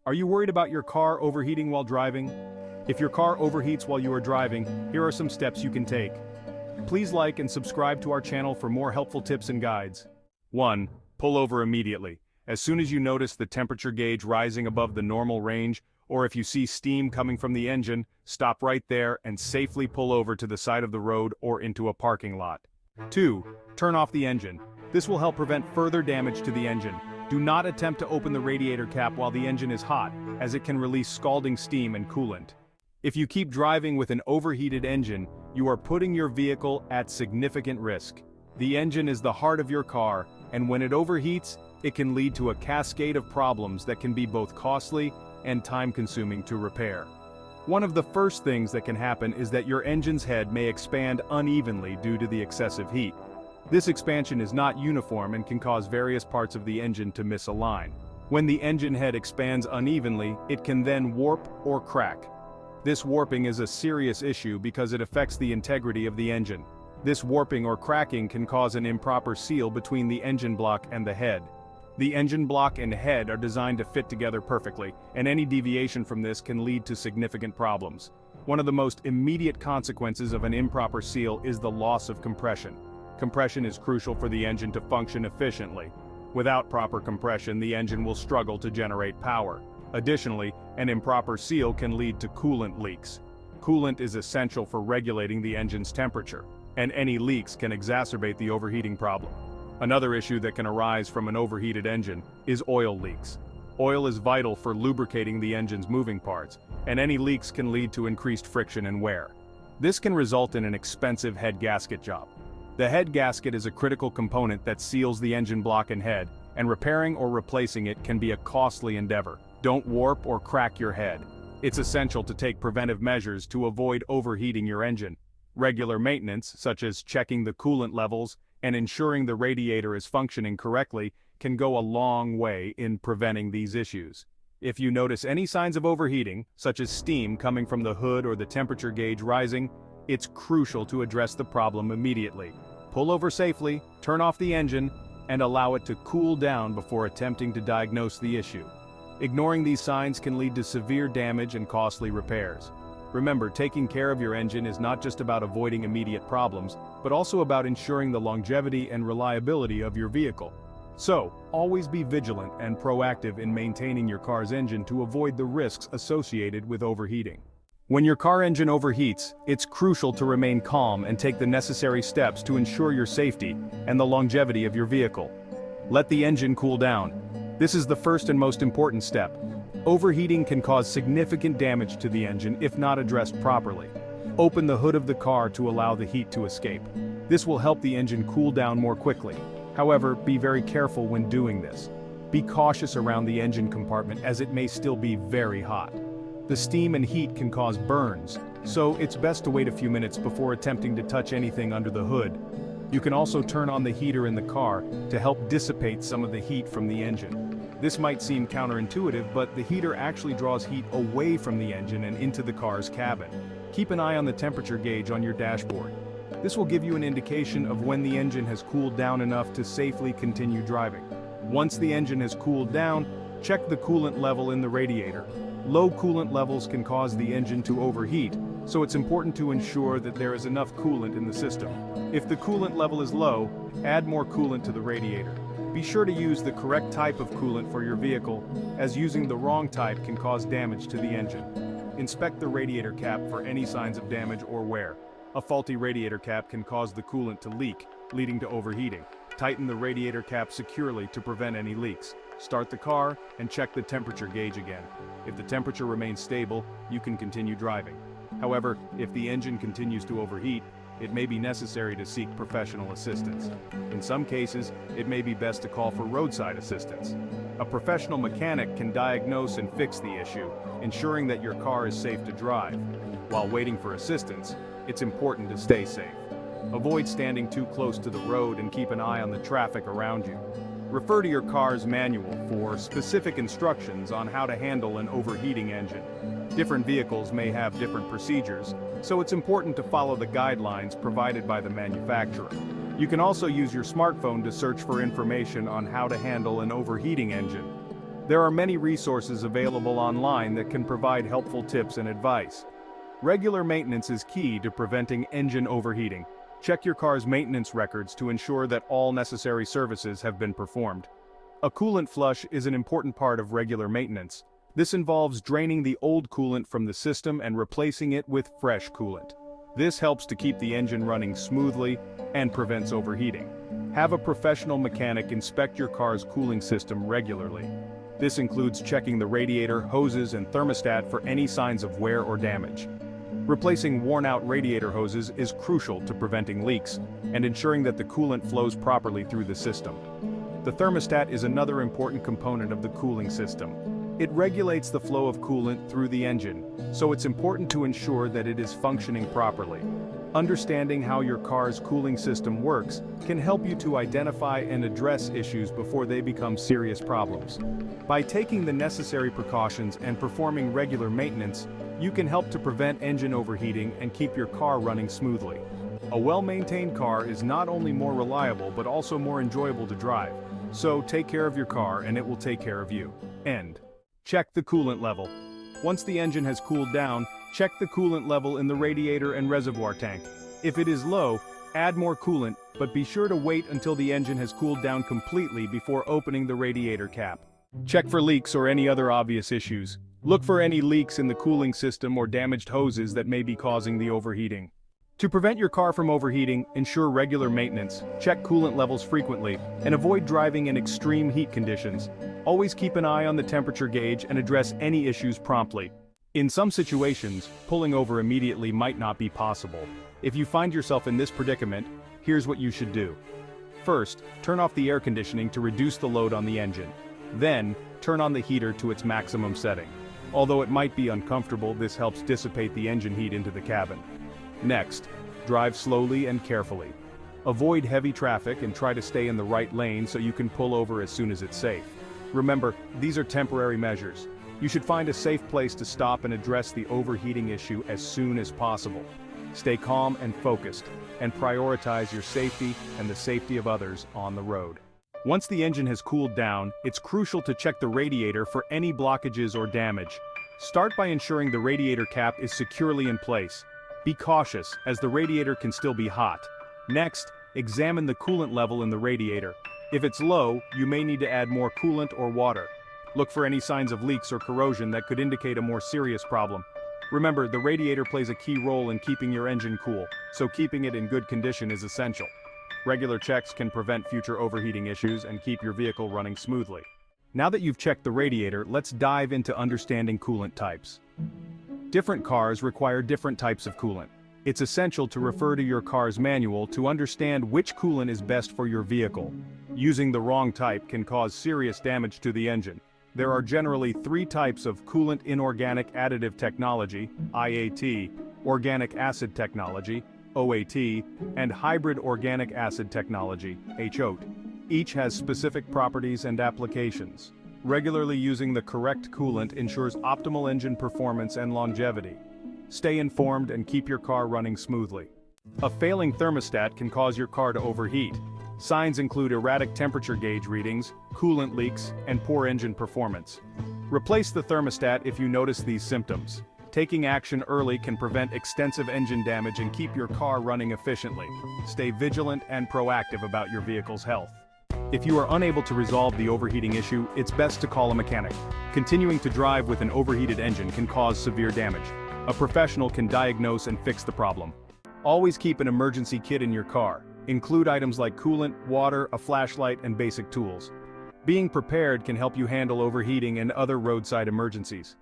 Are you worried about your car overheating while driving? If your car overheats while you are driving, here are some steps you can take. Please like and subscribe to our channel for more helpful tips and guides. 1. Pull over immediately. As soon as you notice the temperature gauge rising above the normal range, or if you see steam coming from the engine, stop right there and safely pull over to the side of the road or into a parking lot. 2. Turn off the engine. This will help prevent further damage to the engine. Do not attempt to open the radiator cap while the engine is hot, as it can release scalding steam and coolant. If you keep driving with an overheated engine, you are putting your vehicle at significant risk. The engine is the heart of your car, and when it overheats, it can lead to a cascade of problems that can be both costly and time-consuming to repair. One of the first things that can happen is that your engine's head may expand unevenly due to the excessive heat. This expansion is not uniform and can cause various parts of the engine to misalign. When the engine head expands unevenly, it can then warp or crack. This warping is a serious issue because it affects the integrity of the engine. This warping or cracking can cause an improper seal between the engine block and the head. The engine block and head are designed to fit together perfectly, and any deviation from this can lead to significant problems. One of the most immediate consequences of an improper seal is the loss of compression. Compression is crucial for the engine to function efficiently. Without proper compression, the engine will struggle to generate power. Additionally, an improper seal can lead to coolant leaks. Coolant is essential for regulating the engine's temperature, and any leaks can exacerbate the overheating problem. Another issue that can arise from an overheated engine is oil leaks. Oil is vital for lubricating the engine's moving parts, and any leaks can lead to increased friction and wear. This can result in an expensive head gasket job. The head gasket is a critical component that seals the engine block and head, and repairing or replacing it can be a costly endeavor. Don't warp or crack your head. It's essential to take preventive measures to avoid overheating your engine. Regular maintenance, such as checking the coolant levels and ensuring the radiator is functioning correctly, can go a long way in preventing these issues. If you notice any signs of overheating, such as steam coming from the hood or the temperature gauge rising, it's crucial to address the problem immediately. Pull over safely, turn off the engine, and allow it to cool down before attempting to diagnose the issue. Ignoring these signs can lead to severe damage and costly repairs. Remember, taking care of your engine is not just about avoiding immediate problems, but also about ensuring the longevity and reliability of your vehicle. So, always be vigilant and proactive in maintaining your car's engine to avoid the risks associated with overheating. When your car engine overheats, it's crucial to remain calm and take the necessary steps to ensure your safety and the longevity of your vehicle. Let the engine cool down. This is the first and most important step. Overheating can cause significant damage to the engine if not addressed properly. Open the hood of the car to allow the heat to escape. This will help the engine cool down more quickly. However, be very careful when doing this. Be cautious around the engine compartment as it may still be very hot. The steam and heat can cause burns, so it's best to wait a few minutes before attempting to touch anything under the hood. You can also turn on the heater in the car to help dissipate some of the heat from the engine. This might seem counterintuitive, but the heater actually draws heat away from the engine and into the car's cabin. Keep an eye on the temperature gauge on your dashboard. This will give you an indication of when the engine has cooled down enough to safely continue driving. Once the engine has cooled down, check the coolant level in the radiator. Low coolant levels can cause the engine to overheat, so it's important to ensure that there is enough coolant in the system. If the coolant level is low, add more coolant to the radiator. Be sure to use the correct type of coolant for your vehicle, as using the wrong type can cause damage to the engine. Inspect the radiator cap for any signs of damage or wear. A faulty radiator cap can cause the coolant to leak, leading to overheating. Tighten the radiator cap securely to prevent any leaks. Start the car and check the temperature gauge again. If the temperature remains stable, you can continue driving. However, if the engine continues to overheat, it may be necessary to seek professional assistance. In some cases, it may be best to call for roadside assistance. A professional mechanic can diagnose and fix the issue, ensuring that your car is safe to drive. While waiting for assistance, it's important to stay safe. Avoid standing too close to the road and keep an eye on the traffic around you. Refer to your car's manual for specific instructions on how to handle an overheating engine. Different vehicles may have different procedures, so it's important to follow the guidelines provided by the manufacturer. You can also use your smartphone to search for information on how to handle an overheating engine. There are many resources available online that can provide helpful tips and advice. Regular maintenance is key to preventing engine overheating. Check your car's maintenance records to ensure that all necessary services have been performed. A coolant flush is an important part of regular maintenance. This involves draining the old coolant from the system and replacing it with fresh coolant. This helps to keep the engine running smoothly and prevents overheating. Have a professional mechanic inspect your car's cooling system regularly. This includes checking the radiator, hoses, and thermostat for any signs of wear or damage. Replacing worn-out radiator hoses is crucial to preventing leaks and ensuring that the coolant flows properly through the system. The thermostat is another important component of the cooling system. It regulates the flow of coolant through the engine, so it's important to ensure that it is functioning properly. Understanding how your car's cooling system works can help you to identify and address issues before they become serious problems. By taking the necessary precautions and performing regular maintenance, you can help to prevent engine overheating and keep your car running smoothly. A well-maintained car is not only more reliable but also more enjoyable to drive. So take care of your car and it will take care of you. End. Check the coolant level. Once the engine has cooled down, check the coolant level in the radiator and reservoir tank. If it is low, add more coolant, but be sure to wait until the engine has cooled down completely before opening the radiator cap. Check for leaks or any other obvious issues. Look for any leaks in the cooling system or damaged hoses that may be causing the overheating. To prevent your car from overheating, ensure regular maintenance, check coolant levels frequently, and avoid driving in extreme heat conditions. Always keep an eye on the temperature gauge and address any issues promptly. In some situations, pulling over immediately might not be possible. If you find yourself in this predicament, here's what you should do. First, turn off the air conditioning to reduce the load on the engine. Then, turn on the heater to its maximum setting. Although it might be uncomfortable, this helps dissipate the engine heat into the cabin. Next, drive slowly and carefully. Avoid heavy traffic and try to stay in the right lane so you can pull over as soon as it's safe. Remember, these are temporary measures. You should find a safe place to stop and address the overheating issue as soon as possible. Stay calm and focused, and prioritize your safety and the safety of others on the road. Once the engine has cooled down, it's crucial to check the radiator for any blockages or damage. Start by ensuring the radiator cap is securely in place. Be cautious, as the radiator can still be hot. Next, examine the coolant level in the radiator. If it's low, you may need to add more coolant or water. Look for any signs of leaks or corrosion that could indicate a more serious problem. Remember, the radiator plays a key role in keeping your engine cool, so keeping it in good condition is essential. Regular checks can prevent future overheating issues and keep your vehicle running smoothly. Now that you've checked the radiator, let's dive into understanding coolant types. Different cars require different types of coolant. It's essential to refer to your car's manual to understand which coolant is best for your vehicle. Using the wrong type can cause serious damage to the engine. There are generally three types of coolant: inorganic additive technology, IAT, organic acid technology, OAT, and hybrid organic acid technology, HOT. Each has specific properties and applications. Regularly using the correct coolant ensures optimal engine performance and longevity. Stay informed and keep your car running smoothly. A failing thermostat can cause your car to overheat. Signs include erratic temperature gauge readings, coolant leaks, and poor engine performance. Replace the thermostat if you notice these symptoms. Taking action early can prevent extensive engine damage and keep your car running efficiently. Stay vigilant and proactive about your vehicle's health. If you are unable to resolve the overheating issue, it's best to call a mechanic. Continuing to drive with an overheated engine can cause severe damage. A professional can diagnose and fix the problem. Always keep an emergency kit in your car. Include items like coolant, water, a flashlight, and basic tools. Being prepared can help you handle overheating and other roadside emergencies.